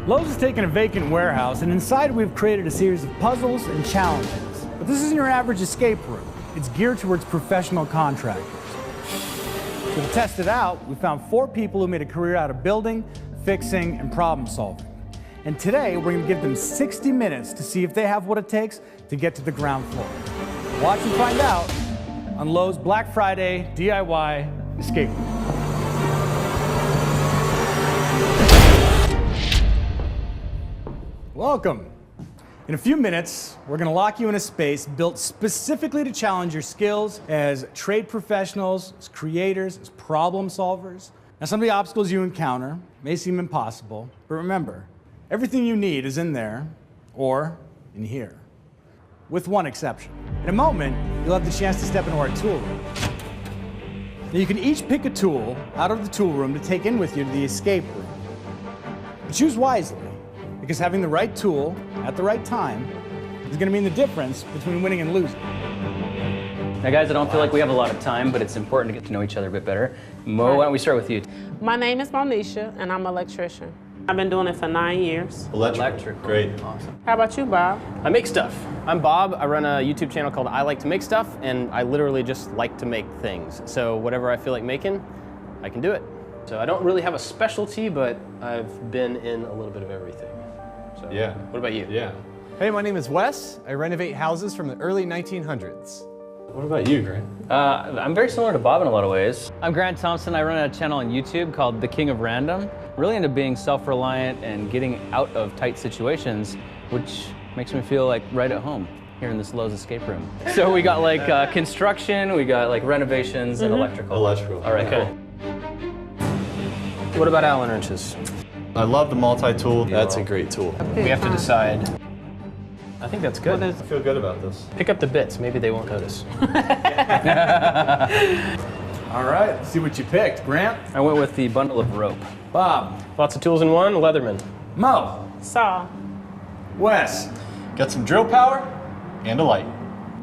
Lowe's has taken a vacant warehouse, and inside we've created a series of puzzles and challenges. But this isn't your average escape room. It's geared towards professional contractors. So to test it out, we found 4 people who made a career out of building, fixing, and problem solving. And today, we're going to give them 60 minutes to see if they have what it takes to get to the ground floor. Watch and find out on Lowe's Black Friday DIY Escape Room. Welcome. In a few minutes, we're going to lock you in a space built specifically to challenge your skills as trade professionals, as creators, as problem solvers. Now, some of the obstacles you encounter may seem impossible, but remember, everything you need is in there or in here, with one exception. In a moment, you'll have the chance to step into our tool room. Now, you can each pick a tool out of the tool room to take in with you to the escape room. But choose wisely, because having the right tool at the right time is going to mean the difference between winning and losing. Now guys, I don't feel like we have a lot of time, but it's important to get to know each other a bit better. Mo, why don't we start with you? My name is Monisha, and I'm an electrician. I've been doing it for 9 years. Electric. Great. Awesome. How about you, Bob? I make stuff. I'm Bob. I run a YouTube channel called I Like to Make Stuff, and I literally just like to make things. So whatever I feel like making, I can do it. So I don't really have a specialty, but I've been in a little bit of everything. So, Yeah. What about you? Yeah. Hey, my name is Wes. I renovate houses from the early 1900s. What about you, Grant? I'm very similar to Bob in a lot of ways. I'm Grant Thompson. I run a channel on YouTube called The King of Random. Really into being self-reliant and getting out of tight situations, which makes me feel like right at home here in this Lowe's escape room. So we got like construction, we got like renovations and electrical. Electrical. All right, Okay. What about Allen wrenches? I love the multi-tool. That's a great tool. We have to decide. I think that's good. I feel good about this. Pick up the bits. Maybe they won't notice. All right, let's see what you picked. Grant? I went with the bundle of rope. Bob? Lots of tools in one. Leatherman. Mo? Saw. Wes? Got some drill power and a light.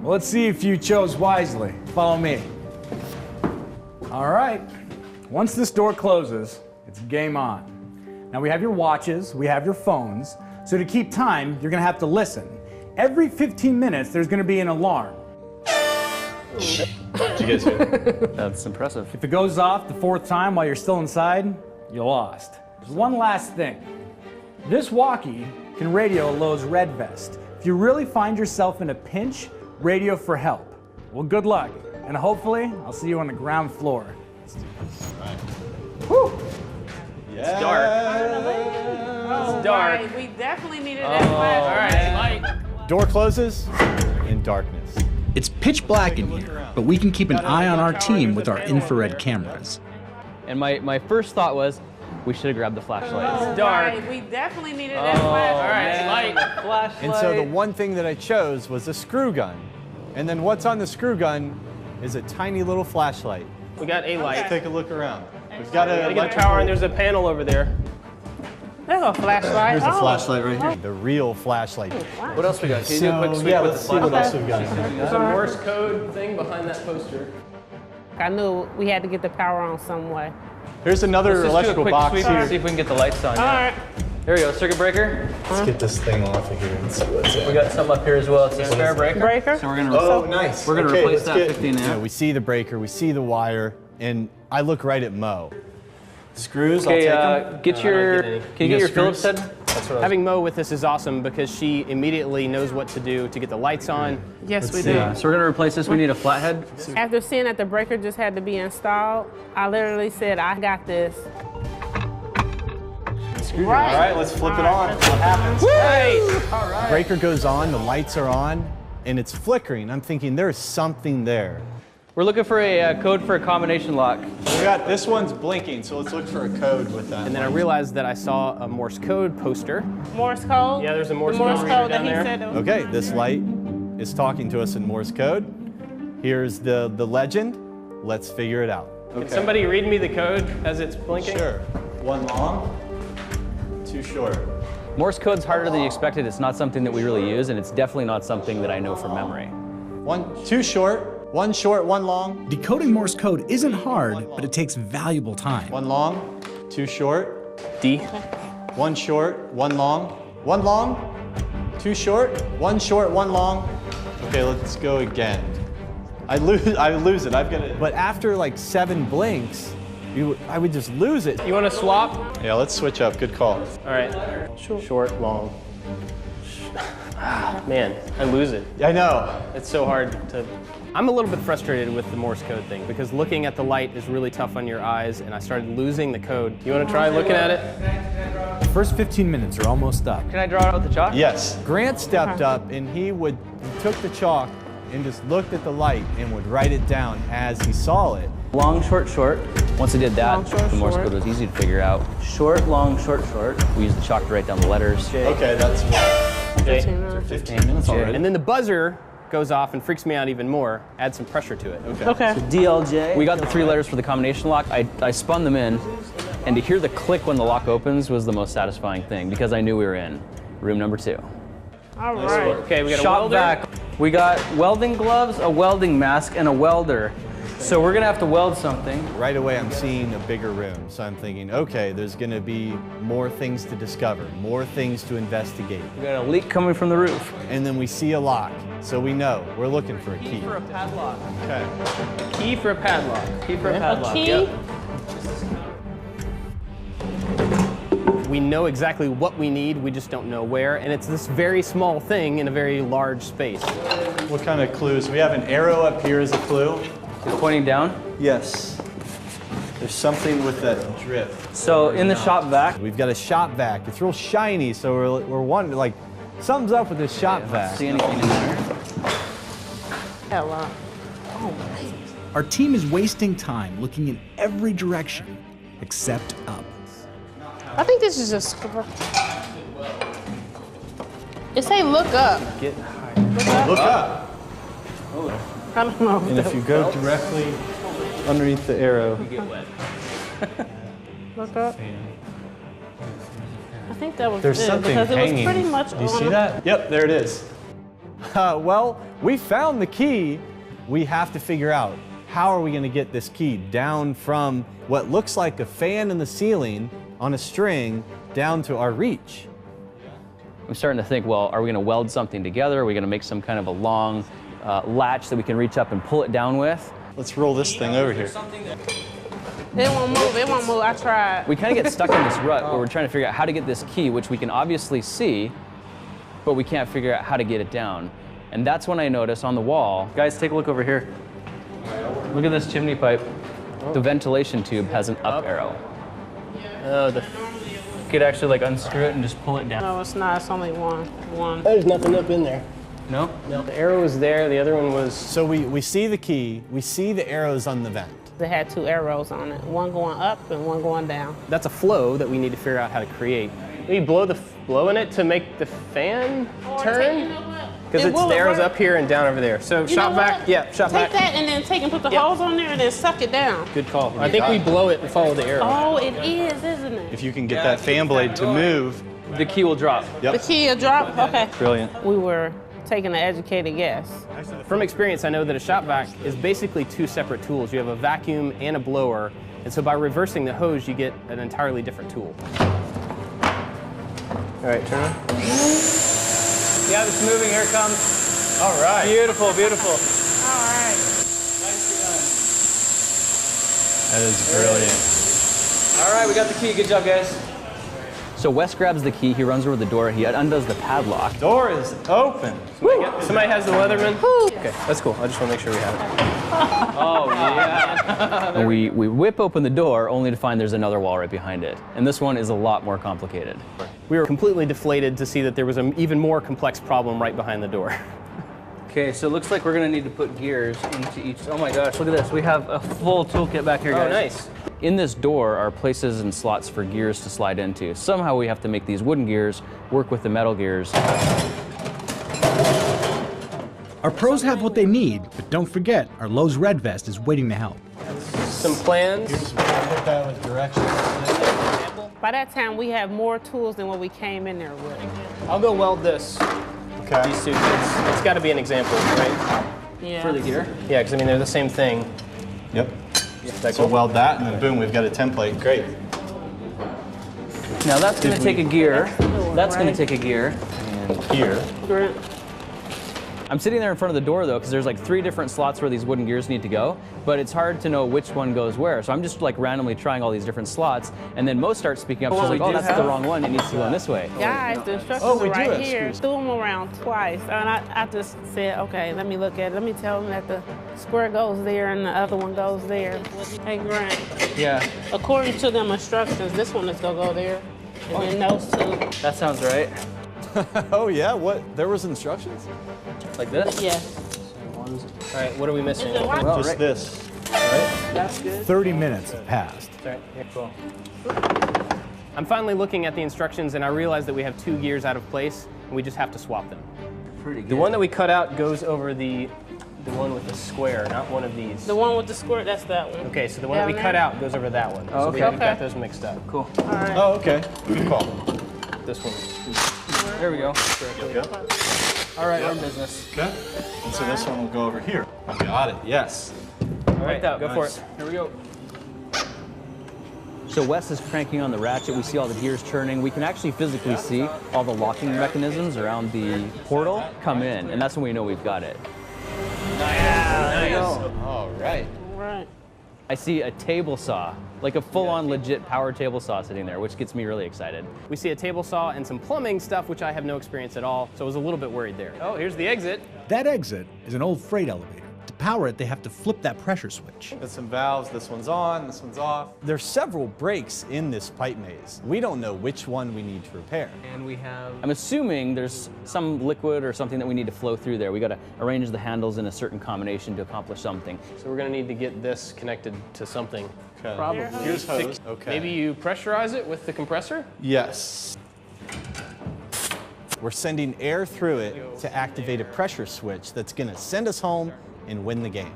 Well, let's see if you chose wisely. Follow me. All right. Once this door closes, it's game on. Now we have your watches, we have your phones, so to keep time, you're gonna have to listen. Every 15 minutes, there's gonna be an alarm. Did you get to? That's impressive. If it goes off the 4th time while you're still inside, you lost. There's one last thing. This walkie can radio a Lowe's Red Vest. If you really find yourself in a pinch, radio for help. Well, good luck, and hopefully, I'll see you on the ground floor. Right. Whew. Yeah. It's dark. It's dark. Right. We definitely needed that flash. All right, light. Door closes in darkness. It's pitch black in here, but we can keep an eye on our team with our infrared cameras. And my first thought was, we should have grabbed the flashlight. It's dark. Right. We definitely needed that flash. All right, light. Flashlight. And so the one thing that I chose was a screw gun. And then what's on the screw gun is a tiny little flashlight. We got a light. Let's take a look around. We've got Gotta a get the power, and there's a panel over there. There's a flashlight. Here's a flashlight right here. The real flashlight. What else we got? Can you do a quick sweep yeah, with let's the see what flashlight? else we've got. There's a Morse code thing behind that poster. I knew we had to get the power on some way. Here's another Let's just do a electrical quick box sweep here. and see if we can get the lights on. All right. There we go, circuit breaker. Let's get this thing off of here and see what's in. We got some up here as well. It's a spare breaker. Breaker. So we're gonna Oh, nice. we're gonna Okay, replace let's that get 15 amp. We see the breaker, we see the wire, and I look right at Mo. Screws. Okay, I'll take them. get your. get any. Can you get your got Phillips screws? head? That's what I was. Having Mo with us is awesome because she immediately knows what to do to get the lights on. Yes, we see. do. So we're gonna replace this. We need a flathead. After seeing that the breaker just had to be installed, I literally said, I got this. All right, let's flip it on. What happens? Breaker goes on, the lights are on, and it's flickering. I'm thinking there's something there. We're looking for a code for a combination lock. We got this one's blinking, so let's look for a code with that. And then I realized that I saw a Morse code poster. Morse code? Yeah, there's a Morse the Morse code code reader that he down there. said it was. Okay, this light is talking to us in Morse code. Here's the legend. Let's figure it out. Can somebody read me the code as it's blinking? Sure. One long, two short. Morse code's harder than you expected. It's not something that we really use, and it's definitely not something that I know from memory. Two short, one long, Decoding Morse code isn't hard, but it takes valuable time. one long, two short, D. One short, one long. One long, two short, one long. Okay, let's go again. I lose it. I've got it. But after like 7 blinks, I would just lose it. You want to swap? Yeah, let's switch up. Good call. All right. Short, long. Man, I lose it. I know. It's so hard to... I'm a little bit frustrated with the Morse code thing because looking at the light is really tough on your eyes and I started losing the code. You want to try looking at it? The first 15 minutes are almost up. Can I draw it out with the chalk? Yes. Grant stepped up and he took the chalk and just looked at the light and would write it down as he saw it. Long, short, short. Once I did that, Long, short, the Morse short. code was easy to figure out. Short, long, short, short. We used the chalk to write down the letters. Okay, that's 15 minutes already. And then the buzzer goes off and freaks me out even more. Add some pressure to it. Okay. DLJ. We got the 3 letters for the combination lock. I spun them in, and to hear the click when the lock opens was the most satisfying thing because I knew we were in room number 2. All right. Okay, we got a Shop welder. vac. We got welding gloves, a welding mask, and a welder. So we're gonna have to weld something. Right away, I'm seeing a bigger room. So I'm thinking, okay, there's gonna be more things to discover, more things to investigate. We got a leak coming from the roof. And then we see a lock. So we know we're looking for a key. For a padlock. Okay. Key for a padlock. Key for a padlock. Key? Yep. We know exactly what we need, we just don't know where, and it's this very small thing in a very large space. What kind of clues? We have an arrow up here as a clue. It's pointing down. Yes. There's something with that drip. So in the shop vac, We've got a shop vac. It's real shiny, so we're wondering, like, something's up with this shop vac. see anything in there? Hello. Our team is wasting time looking in every direction except up. I think this is just. It say look up. Look up. I don't know. And if you go directly underneath the arrow. Look up. I think that was There's it something because it was hanging. pretty much Do you on see the- that? Yep, there it is. Well, we found the key. We have to figure out how are we going to get this key down from what looks like a fan in the ceiling on a string down to our reach. I'm starting to think, well, are we going to weld something together? Are we going to make some kind of a long latch that we can reach up and pull it down with? Let's roll this thing over here. It won't move. It won't move. I tried. We kind of get stuck in this rut where we're trying to figure out how to get this key, which we can obviously see, but we can't figure out how to get it down. And that's when I notice on the wall, guys, take a look over here. Look at this chimney pipe. The ventilation tube has an up arrow. Oh, You could actually like unscrew it and just pull it down. No, it's not. It's only one. there's nothing up in there. No? No, the arrow was there, the other one was... So we see the key, we see the arrows on the vent. It had 2 arrows on it. One going up and one going down. That's a flow that we need to figure out how to create. Maybe blow in it to make the fan turn? Because it's the arrows up here and down over there. So shop vac, yeah, shop Take vac. that and then take and put the Yep. hose on there and then suck it down. Good call. I think we blow it and follow the arrow. Oh, it is, isn't it? If you can get that fan blade to move. The key will drop. The key will drop? Okay. Brilliant. We were taking an educated guess. From experience, I know that a shop vac is basically 2 separate tools. You have a vacuum and a blower, and so by reversing the hose, you get an entirely different tool. All right, turn on. Yeah, it's moving. Here it comes. All right. Beautiful, beautiful. All right. That is brilliant. All right, we got the key. Good job, guys. So Wes grabs the key. He runs over the door. He undoes the padlock. Door is open. Somebody has the Leatherman? Okay, that's cool. I just want to make sure we have it. Oh, yeah. And we whip open the door only to find there's another wall right behind it. And this one is a lot more complicated. We were completely deflated to see that there was an even more complex problem right behind the door. Okay, so it looks like we're gonna need to put gears into each. Oh my gosh, look at this. We have a full toolkit back here, guys. Oh, nice. In this door are places and slots for gears to slide into. Somehow we have to make these wooden gears work with the metal gears. Our pros have what they need, but don't forget, our Lowe's Red Vest is waiting to help. Some plans. Put that with directions. By that time, we have more tools than what we came in there with. I'll go weld this. Okay. These 2 bits. It's got to be an example, right? Yeah. For the gear? Yeah, because I mean they're the same thing. Yep. So weld that, and then boom, we've got a template. Great. Now that's going to take a gear. That's going right? to take a gear. And here. Grant. I'm sitting there in front of the door though, because there's like 3 different slots where these wooden gears need to go, but it's hard to know which one goes where. So I'm just like randomly trying all these different slots, and then Mo starts speaking up. She's like, oh, that's the wrong one. It needs to go in this way. Guys, the instructions we are do right have here. screws. Threw them around twice, and I just said, okay, let me look at it. Let me tell them that the square goes there and the other one goes there. Hey, Grant, Yeah, according to them instructions, this one is gonna go there, and then those 2. that sounds right. Oh yeah, what? There was instructions? Like this? Yeah. All right, what are we missing? Is it white? Well, Just right. this. Right? That's good. 30 minutes have passed. Right, yeah, cool. I'm finally looking at the instructions and I realize that we have 2 gears out of place and we just have to swap them. Pretty good. The one that we cut out goes over the one with the square, not one of these. The one with the square, that's that one. Okay, so the one that we Down cut there? out goes over that one. Oh, So okay. we got those mixed up. Cool. All right. Oh, okay. Good call. This one. There we go. All right, our business. Okay. And so this one will go over here. Got it. Yes. All right, go for Nice. it. Here we go. So Wes is cranking on the ratchet. We see all the gears turning. We can actually physically see all the locking mechanisms around the portal come in, and that's when we know we've got it. All right. All right. I see a table saw, like a full-on legit power table saw sitting there, which gets me really excited. We see a table saw and some plumbing stuff, which I have no experience at all, so I was a little bit worried there. Oh, here's the exit. That exit is an old freight elevator. To power it, they have to flip that pressure switch. Got some valves. This one's on. This one's off. There's several breaks in this pipe maze. We don't know which one we need to repair. And we have... I'm assuming there's some liquid or something that we need to flow through there. We got to arrange the handles in a certain combination to accomplish something. So we're gonna need to get this connected to something. Okay. Probably. Here's hose. Okay. Maybe you pressurize it with the compressor? Yes. We're sending air through it to activate a pressure switch that's gonna send us home and win the game.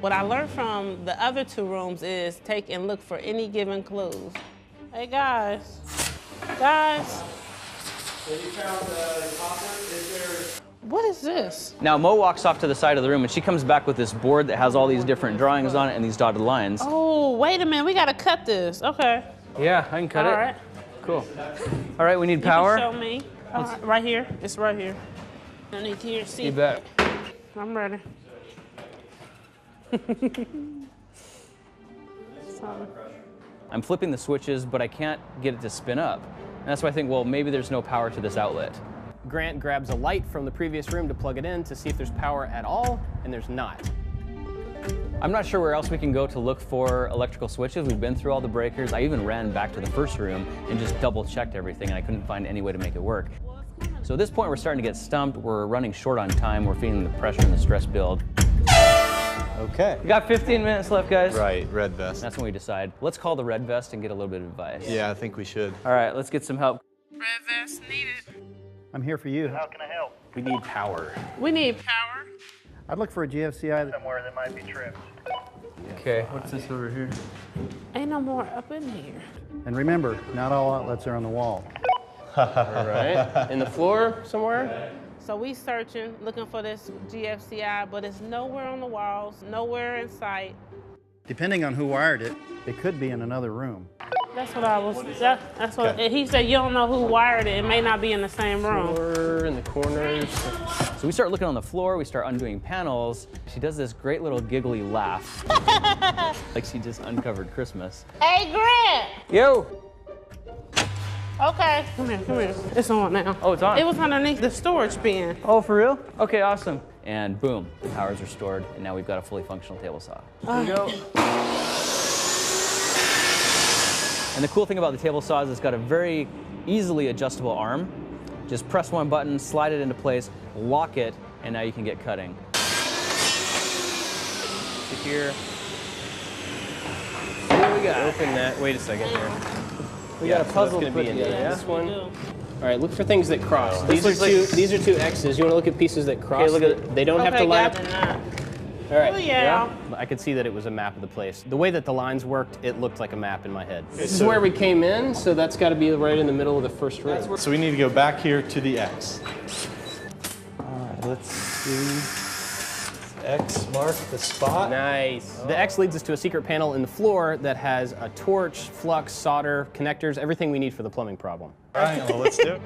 What I learned from the other 2 rooms is take and look for any given clues. Hey guys, what is this? Now Mo walks off to the side of the room and she comes back with this board that has all these different drawings on it and these dotted lines. Oh, wait a minute, we gotta cut this. Okay, Yeah, I can cut all it. right. Cool. All right, we need You power. can show me. All right, right here, it's right here. Underneath here, see? You bet. I'm ready. So, I'm flipping the switches, but I can't get it to spin up. And that's why I think, well, maybe there's no power to this outlet. Grant grabs a light from the previous room to plug it in to see if there's power at all, and there's not. I'm not sure where else we can go to look for electrical switches. We've been through all the breakers. I even ran back to the first room and just double checked everything, and I couldn't find any way to make it work. So at this point, we're starting to get stumped. We're running short on time. We're feeling the pressure and the stress build. Okay. We got 15 minutes left, guys. Right. Red vest. That's when we decide. Let's call the red vest and get a little bit of advice. Yeah, I think we should. All right, let's get some help. red vest needed. I'm here for you. How can I help? We need power. We need power. I'd look for a GFCI. Somewhere that might be trimmed. Okay, what's this over here? Ain't no more up in here. And remember, not all outlets are on the wall. All right. In the floor somewhere? So we searching, looking for this GFCI, but it's nowhere on the walls, nowhere in sight. Depending on who wired it, it could be in another room. That's what I was, that's what, he said you don't know who wired it. It may not be in the same room. Or in the corners. So we start looking on the floor, we start undoing panels. She does this great little giggly laugh. Like she just uncovered Christmas. Hey, Grant! Yo! Okay, come here. It's on now. Oh, it's on. It was underneath the storage bin. Oh, for real? Okay, awesome. And boom, the power's restored, and now we've got a fully functional table saw. Here we go. And the cool thing about the table saw is it's got a very easily adjustable arm. Just press one button, slide it into place, lock it, and now you can get cutting. To here. What do we got? Open that. Wait a second here. We got a puzzle so to that's put gonna be in together. there. Yeah? This one. All right, look for things that cross. These looks are two X's. You want to look at pieces that cross. look at They don't have to line up. That. All right. Oh, yeah. I could see that it was a map of the place. The way that the lines worked, it looked like a map in my head. This is so- where we came in, so that's got to be right in the middle of the first room. So we need to go back here to the X. All right, let's see. X mark the spot. Nice. The X leads us to a secret panel in the floor that has a torch, flux, solder, connectors, everything we need for the plumbing problem. All right, well, let's do it.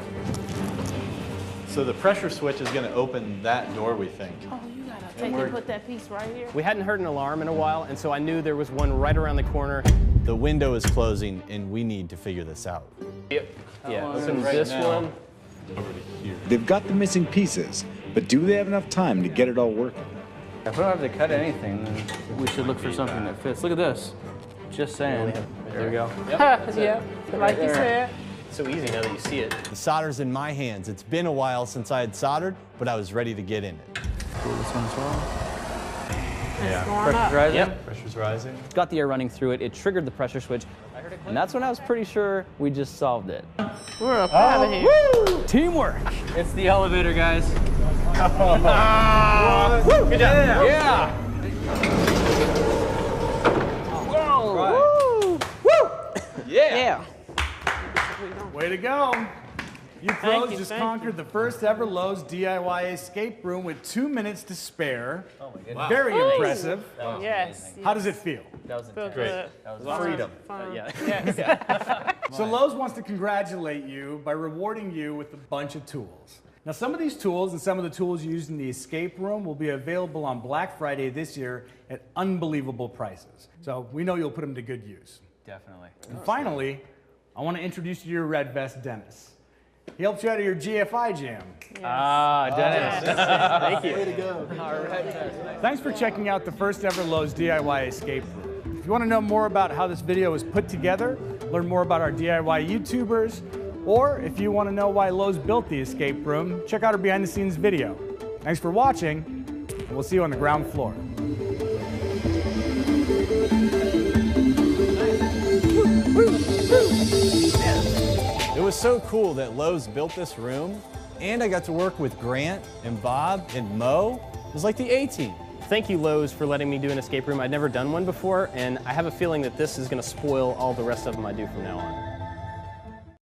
So the pressure switch is going to open that door, we think. Oh, you gotta take and put that piece right here. We hadn't heard an alarm in a while, and so I knew there was one right around the corner. The window is closing, and we need to figure this out. Yep. Yeah, open right this now. one. Over to here. They've got the missing pieces, but do they have enough time to get it all working? If we don't have to cut anything, then we should look for something that fits. Look at this. Just saying. There we go. Yeah, like you said. It's so easy now that you see it. The solder's in my hands. It's been a while since I had soldered, but I was ready to get in it. Pull this one as well. It's going Pressure's up. rising. Yep. Pressure's rising. Got the air running through it. It triggered the pressure switch. And that's when I was pretty sure we just solved it. We're up out of here. Teamwork. It's the elevator, guys. Good job. Yeah. Yeah. Way to go. You pros you, just thank conquered the first ever Lowe's DIY escape room with 2 minutes to spare. Oh my goodness. Very impressive. Yes. How does it feel? Feel good? Freedom. Yeah. Yes. So Lowe's wants to congratulate you by rewarding you with a bunch of tools. Now some of these tools and some of the tools used in the escape room will be available on Black Friday this year at unbelievable prices. So we know you'll put them to good use. Definitely. And finally, I want to introduce you to your red vest, Dennis. He helped you out of your GFI jam. Ah, Dennis. Thank you. Way to go. Thanks for checking out the first ever Lowe's DIY escape room. If you want to know more about how this video was put together, learn more about our DIY YouTubers, or if you want to know why Lowe's built the escape room, check out our behind the scenes video. Thanks for watching, and we'll see you on the ground floor. It was so cool that Lowe's built this room, and I got to work with Grant and Bob and Mo. It was like the A-team. Thank you, Lowe's, for letting me do an escape room. I'd never done one before, and I have a feeling that this is going to spoil all the rest of them I do from now on.